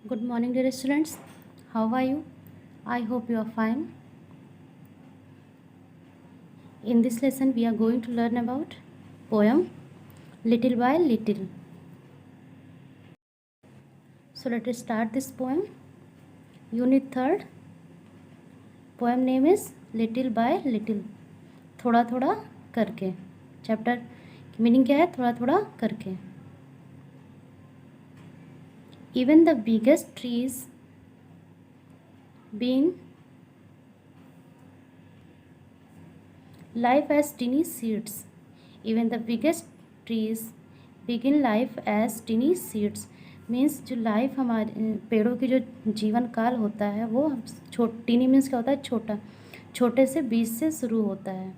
Good morning, dear students. How are you? I hope you are fine. In this lesson, we are going to learn about poem Little by Little. So let us start this poem. Unit 3rd. Poem name is Little by Little. थोड़ा थोड़ा करके. Chapter की meaning क्या है? थोड़ा थोड़ा करके. Even the biggest trees being life as tiny seeds. Even the biggest trees begin life as tiny seeds. Means जो लाइफ हमारे पेड़ों की जो जीवन काल होता है वो टीनी मीन्स क्या होता है? छोटा. छोटे से बीज से शुरू होता है.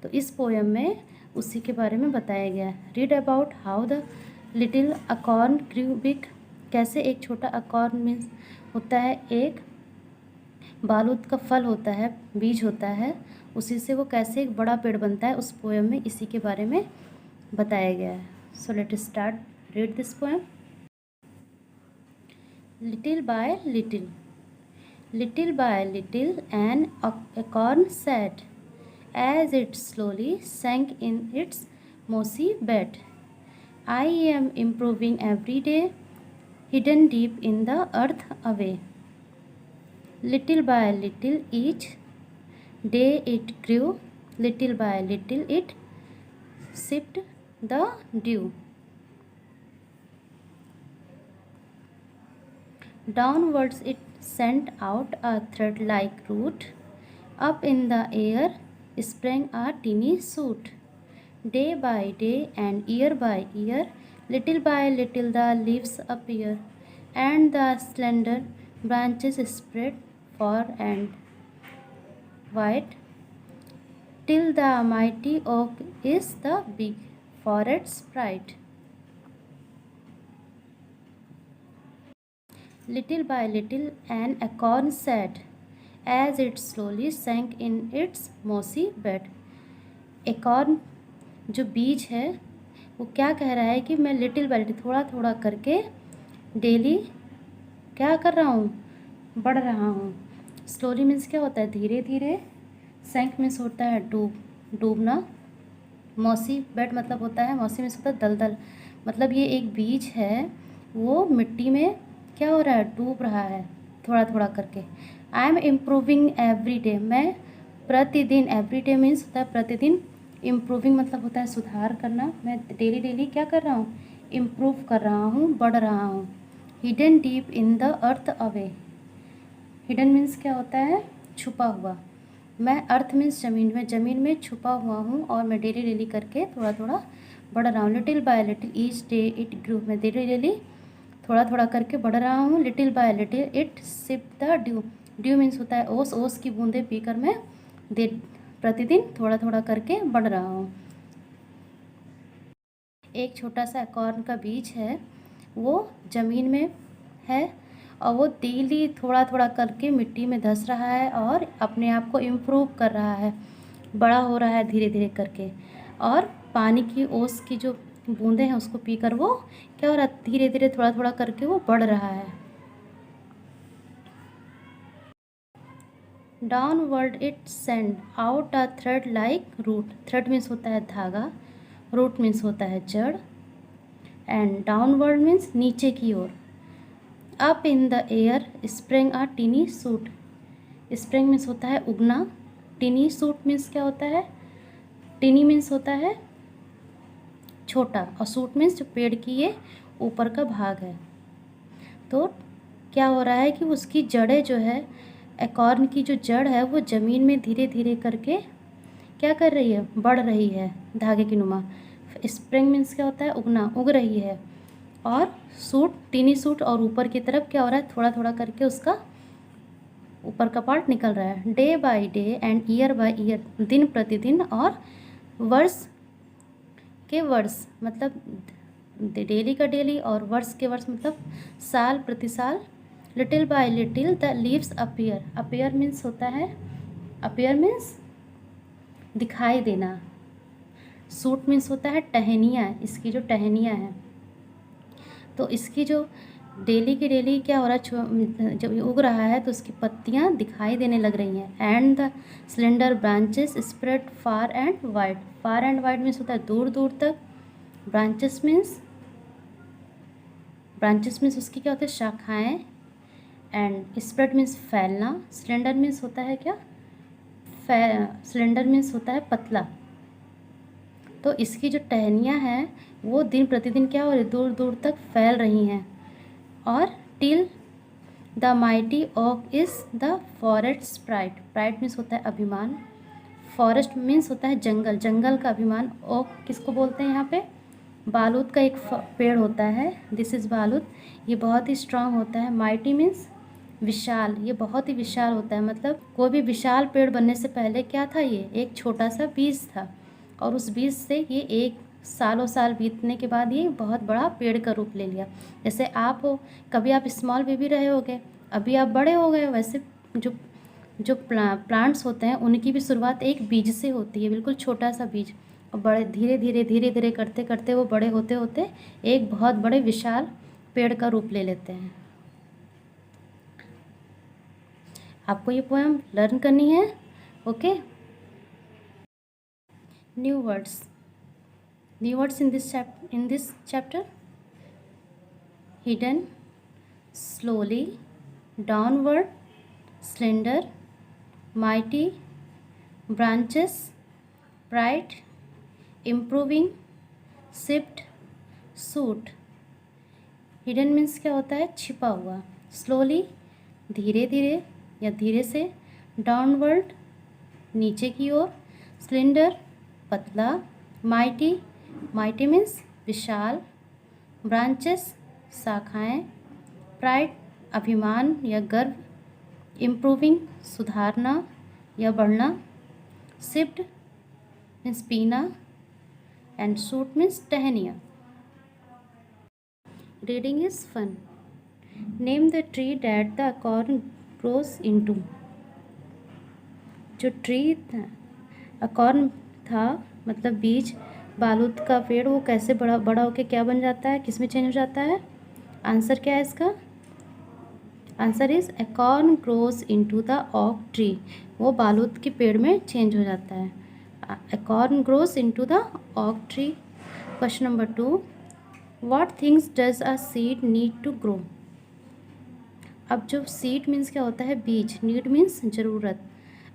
तो इस पोएम में उसी के बारे में बताया गया है. Read about how the little acorn grew big. कैसे एक छोटा अकॉर्न मीन्स होता है एक बालूद का फल होता है, बीज होता है, उसी से वो कैसे एक बड़ा पेड़ बनता है. उस पोएम में इसी के बारे में बताया गया है. So let start read this poem. Little by little. Little by little an acorn sat, as it slowly sank in its mossy bed. I am improving every day, hidden deep in the earth away. Little by little each day it grew, little by little it sipped the dew. Downwards it sent out a thread-like root. Up in the air sprang a tiny shoot. Day by day and year by year, little by little the leaves appear, and the slender branches spread far and wide, till the mighty oak is the big forest's pride. Little by little an acorn sat, as it slowly sank in its mossy bed. Acorn जो बीज है वो क्या कह रहा है कि मैं लिटिल बाय लिटिल थोड़ा थोड़ा करके डेली क्या कर रहा हूँ? बढ़ रहा हूँ. स्लोली मीन्स क्या होता है? धीरे धीरे. सैंक मीन्स होता है डूबना. मौसी बेड मतलब होता है, मौसी मीन्स होता है दलदल. मतलब ये एक बीज है, वो मिट्टी में क्या हो रहा है? डूब रहा है थोड़ा थोड़ा करके. I am improving every day. मैं प्रतिदिन, एवरी डे मीन्स होता है प्रतिदिन. इम्प्रूविंग मतलब होता है सुधार करना. मैं डेली डेली क्या कर रहा हूँ? इम्प्रूव कर रहा हूँ, बढ़ रहा हूँ. Hidden deep in the earth away. Hidden means क्या होता है? छुपा हुआ. मैं अर्थ मीन्स ज़मीन में छुपा हुआ हूँ और मैं डेली डेली करके थोड़ा थोड़ा बढ़ रहा हूँ. Little by little each day it grew. मैं डेली डेली थोड़ा थोड़ा करके बढ़ रहा हूँ. Little by little it sip the dew. Dew means होता है ओस. ओस की बूंदें पीकर मैं प्रतिदिन थोड़ा थोड़ा करके बढ़ रहा हूँ. एक छोटा सा अकॉर्न का बीज है, वो ज़मीन में है और वो डेली थोड़ा थोड़ा करके मिट्टी में धंस रहा है और अपने आप को इम्प्रूव कर रहा है, बड़ा हो रहा है धीरे धीरे करके. और पानी की ओस की जो बूंदें हैं उसको पीकर वो क्या हो रहा है? धीरे धीरे थोड़ा थोड़ा करके वो बढ़ रहा है. Downward it send out a thread like root. Thread means होता है धागा, रूट मीन्स होता है जड़, एंड डाउनवर्ड मीन्स नीचे की ओर. Up in the air spring a tiny shoot. Spring means होता है उगना. टीनी सूट मीन्स क्या होता है? टीनी मीन्स होता है छोटा और सूट मीन्स जो पेड़ की ये ऊपर का भाग है. तो क्या हो रहा है कि उसकी जड़ें जो है, एकॉर्न की जो जड़ है वो ज़मीन में धीरे धीरे करके क्या कर रही है? बढ़ रही है धागे की नुमा. स्प्रिंग मीन्स क्या होता है? उगना, उग रही है. और सूट, टीनी सूट, और ऊपर की तरफ क्या हो रहा है? थोड़ा थोड़ा करके उसका ऊपर का पार्ट निकल रहा है. Day by day and year by year. दिन प्रतिदिन और वर्ष के वर्ष मतलब डेली का डेली और वर्ष के वर्ष मतलब साल प्रति साल. Little by little the leaves appear. Appear means होता है, अपीयर मीन्स दिखाई देना. सूट मीन्स होता है टहनियाँ, इसकी जो टहनियाँ हैं. तो इसकी जो डेली के डेली क्या हो रहा है, जब ये उग रहा है तो उसकी पत्तियां दिखाई देने लग रही हैं। And the slender branches spread far and wide. Far and wide means होता है दूर दूर तक। ब्रांचेस मीन्स उसकी क्या होती है, शाखाएं। एंड स्प्रेड मीन्स फैलना। स्लेंडर मीन्स होता है क्या, स्लेंडर मीन्स होता है पतला। तो इसकी जो टहनियाँ हैं वो दिन प्रतिदिन क्या हो रही, दूर दूर तक फैल रही हैं। और till the mighty oak is the forest pride. Pride means होता है अभिमान। फॉरेस्ट मीन्स होता है जंगल, जंगल का अभिमान। ओक किसको बोलते हैं यहाँ पे, बालूत का एक पेड़ होता है, दिस इज़ बालूत। ये बहुत ही स्ट्रांग होता है। माइटी मीन्स विशाल, ये बहुत ही विशाल होता है। मतलब कोई भी विशाल पेड़ बनने से पहले क्या था, ये एक छोटा सा बीज था, और उस बीज से ये एक सालों साल बीतने के बाद ये बहुत बड़ा पेड़ का रूप ले लिया। जैसे आप हो, कभी आप स्मॉल बेबी रहे होगे, अभी आप बड़े हो गए, वैसे जो जो प्लांट्स होते हैं उनकी भी शुरुआत एक बीज से होती है, बिल्कुल छोटा सा बीज, और बड़े धीरे धीरे करते करते वो बड़े होते होते एक बहुत बड़े विशाल पेड़ का रूप ले लेते हैं। आपको ये पोएम लर्न करनी है, okay. New words in this chapter: hidden, slowly, downward, slender, mighty, branches, bright, improving, shift, shoot। Hidden means क्या होता है, छिपा हुआ। स्लोली, धीरे धीरे या धीरे से। डाउनवर्ड, नीचे की ओर। स्लेंडर, पतला। माइटी, माइटी मीन्स विशाल। ब्रांचेस, शाखाएं। प्राइड, अभिमान या गर्व। इम्प्रूविंग, सुधारना या बढ़ना। शिफ्ट मीन्स पीना। एंड शूट मीन्स टहनिया। Reading is fun. Name the tree that the acorn grows into. जो ट्री अकॉर्न था, मतलब बीज, बालूत का पेड़, वो कैसे बड़ा बड़ा होके क्या बन जाता है, किस में चेंज हो जाता है। आंसर क्या है इसका, answer is acorn grows into the oak tree. वो बालूत के पेड़ में चेंज हो जाता है। Acorn grows into the oak tree. Question number 2, what things does a seed need to grow. अब जो सीड मीन्स क्या होता है, बीज। नीड मीन्स ज़रूरत।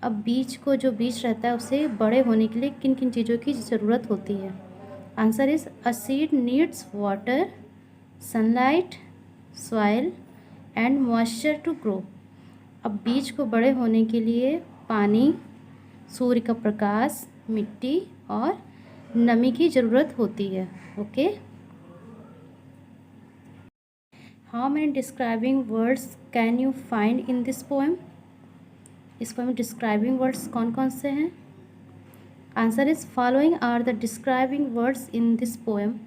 अब बीज को, जो बीज रहता है उसे बड़े होने के लिए किन किन चीज़ों की ज़रूरत होती है। Answer is a seed needs water, sunlight, soil and moisture to grow. अब बीज को बड़े होने के लिए पानी, सूर्य का प्रकाश, मिट्टी और नमी की ज़रूरत होती है, okay. How many describing words can you find in this poem. इस पोएम में डिस्क्राइबिंग वर्ड्स कौन कौन से हैं। Answer is following are the describing words in this poem: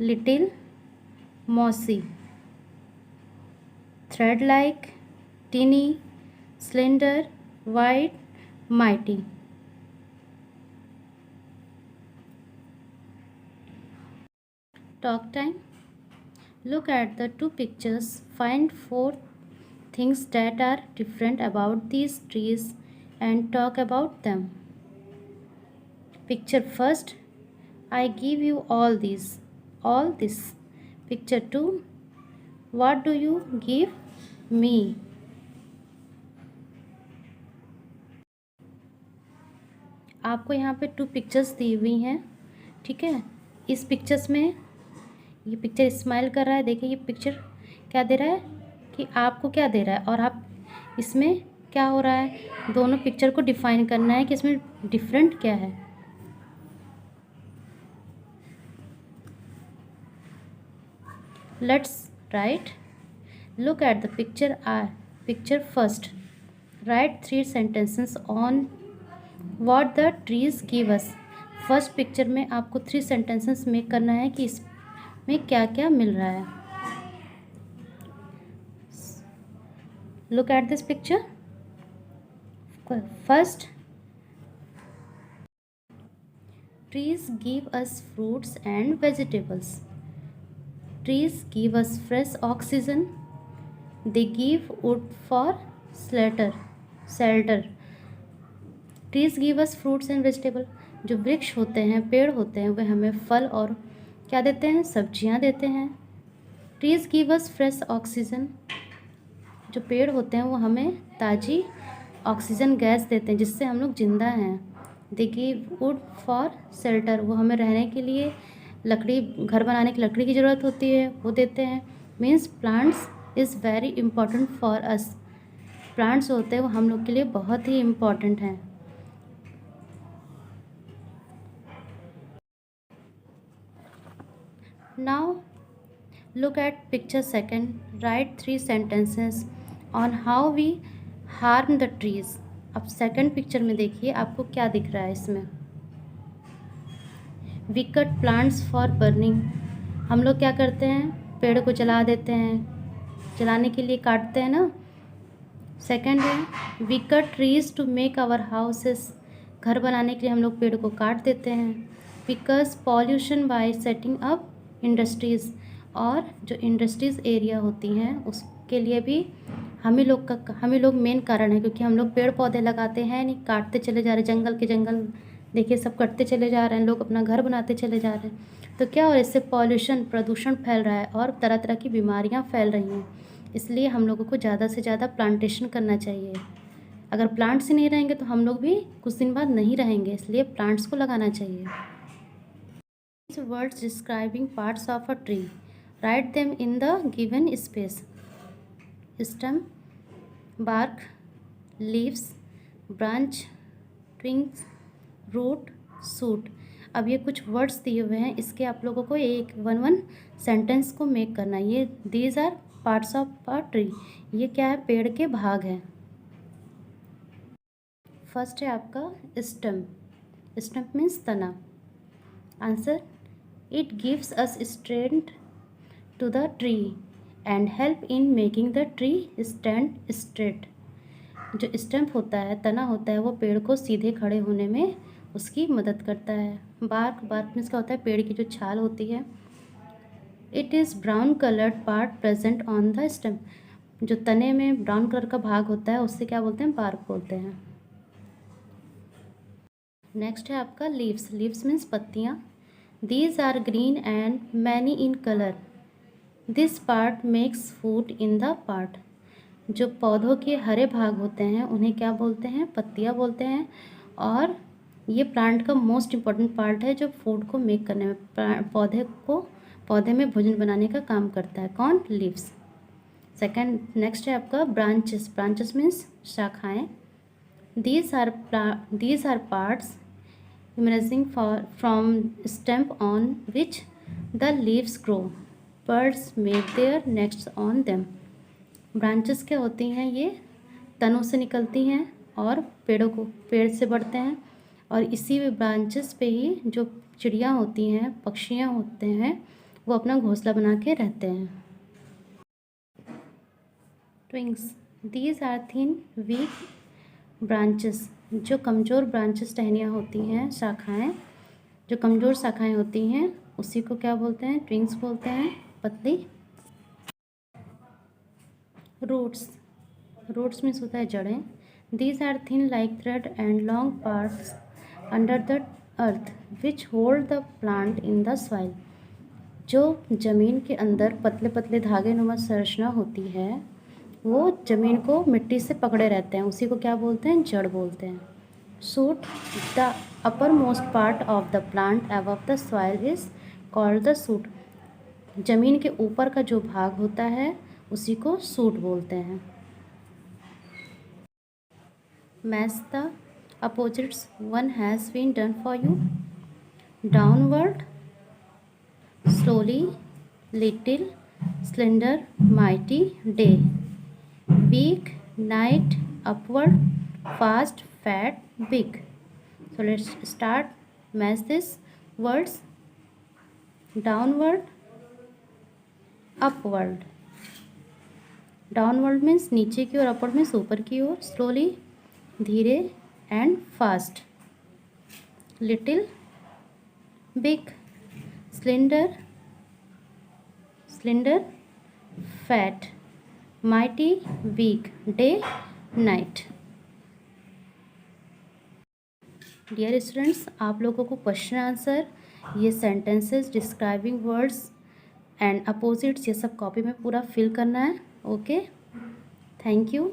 little, mossy, thread like, tiny, slender, wide, mighty. Talk time. Look at the two pictures. Find 4 things that are different about these trees and talk about them. Picture first, I give you all this. Picture 2, what do you give me? आपको यहाँ पे 2 pictures दी हुई हैं, ठीक है। इस pictures में ये पिक्चर स्माइल कर रहा है, देखिए ये पिक्चर क्या दे रहा है कि आपको क्या दे रहा है, और आप इसमें क्या हो रहा है, दोनों पिक्चर को डिफाइन करना है कि इसमें डिफरेंट क्या है। Let's write. Look at the picture first. Right 3 sentences on what the trees give us. First picture में आपको 3 sentences मेक करना है कि इसमें क्या क्या मिल रहा है। Look at this picture. First, trees give us fruits and vegetables. Trees give us fresh oxygen. They give wood for shelter. Trees give us fruits and vegetable. जो वृक्ष होते हैं, पेड़ होते हैं, वे हमें फल और क्या देते हैं, सब्जियां देते हैं। Trees give us fresh oxygen. जो पेड़ होते हैं वो हमें ताज़ी ऑक्सीजन गैस देते हैं जिससे हम लोग जिंदा हैं। They give would for shelter. वो हमें रहने के लिए लकड़ी, घर बनाने की लकड़ी की ज़रूरत होती है, वो देते हैं। Means plants is very important for us. Plants होते हैं वो हम लोग के लिए बहुत ही इम्पॉर्टेंट हैं। Now look at picture second. Write 3 sentences on how we harm the trees. अब सेकंड पिक्चर में देखिए आपको क्या दिख रहा है इसमें। We cut plants for burning. हम लोग क्या करते हैं, पेड़ को जला देते हैं, जलाने के लिए काटते हैं ना। सेकंड है we cut trees to make our houses. घर बनाने के लिए हम लोग पेड़ को काट देते हैं। Because pollution by setting up industries, और जो इंडस्ट्रीज़ एरिया होती हैं उसके लिए भी हम ही लोग मेन कारण है, क्योंकि हम लोग पेड़ पौधे लगाते हैं नहीं, काटते चले जा रहे हैं। जंगल के जंगल देखिए सब कटते चले जा रहे हैं, लोग अपना घर बनाते चले जा रहे हैं। तो क्या हो रहा है, इससे प्रदूषण फैल रहा है और तरह तरह की बीमारियां फैल रही हैं। इसलिए हम लोगों को ज़्यादा से ज़्यादा प्लांटेशन करना चाहिए। अगर प्लांट्स ही नहीं रहेंगे तो हम लोग भी कुछ दिन बाद नहीं रहेंगे, इसलिए प्लांट्स को लगाना चाहिए। Words describing parts of a tree. Write them in the given space. Stem, bark, leaves, branch, twigs, root, shoot. अब ये कुछ वर्ड्स दिए हुए हैं, इसके आप लोगों को एक वन सेंटेंस को मेक करना है। ये these are parts of a tree. ये क्या है, पेड़ के भाग हैं। फर्स्ट है आपका स्टेम। स्टेम मीन्स तना। Answer, it gives us strength to the tree and help in making the tree stand straight. जो स्टैम्प होता है, तना होता है, वो पेड़ को सीधे खड़े होने में उसकी मदद करता है। बार्क मीन्स क्या होता है, पेड़ की जो छाल होती है। It is brown coloured part present on the stamp. जो तने में ब्राउन कलर का भाग होता है उससे क्या बोलते हैं, बार्क बोलते हैं। नेक्स्ट है आपका लीव्स। लीव्स मीन्स पत्तियाँ। These are green and many in color. This part makes food in the part. जो पौधों के हरे भाग होते हैं उन्हें क्या बोलते हैं, पत्तियाँ बोलते हैं। और ये प्लांट का मोस्ट इम्पॉर्टेंट पार्ट है जो फूड को मेक करने में, पौधे में भोजन बनाने का काम करता है। कौन, लीव्स। सेकंड, नेक्स्ट है आपका ब्रांचेस। ब्रांचेस मीन्स शाखाएँ। These are parts emerging from stem on which the leaves grow. Birds make their nests on them. Branches क्या होती हैं, ये तनों से निकलती हैं और पेड़ से बढ़ते हैं, और इसी ब्रांचेस पे ही जो चिड़ियाँ होती हैं, पक्षियाँ होते हैं, वो अपना घोंसला बना के रहते हैं। Twigs, these are thin weak branches. जो कमज़ोर ब्रांचेस, टहनियाँ होती हैं, शाखाएं, जो कमज़ोर शाखाएं होती हैं उसी को क्या बोलते हैं, ट्विंग्स बोलते हैं, पतली। रूट्स मीन्स होता है जड़ें। These are thin like thread and long parts under the earth which hold the plant in the soil. जो ज़मीन के अंदर पतले पतले धागे नुमा संरचना होती है, वो ज़मीन को मिट्टी से पकड़े रहते हैं, उसी को क्या बोलते हैं, जड़ बोलते हैं। Shoot, the upper most part of the plant above the soil is called the shoot. ज़मीन के ऊपर का जो भाग होता है उसी को शूट बोलते हैं। Match the opposites one has been done for you. Downward, slowly, little, slender, mighty, day. Week, night, upward, fast, fat, big. So let's start. Match these words. Downward, upward. Downward means नीचे की ओर, upward means ऊपर की ओर। Slowly, धीरे, and fast. Little, big, slender, slender, fat, mighty, weak, day, night. Dear students, आप लोगों को question answer, ये sentences, describing words and opposites, ये सब कॉपी में पूरा फिल करना है। Okay, thank you.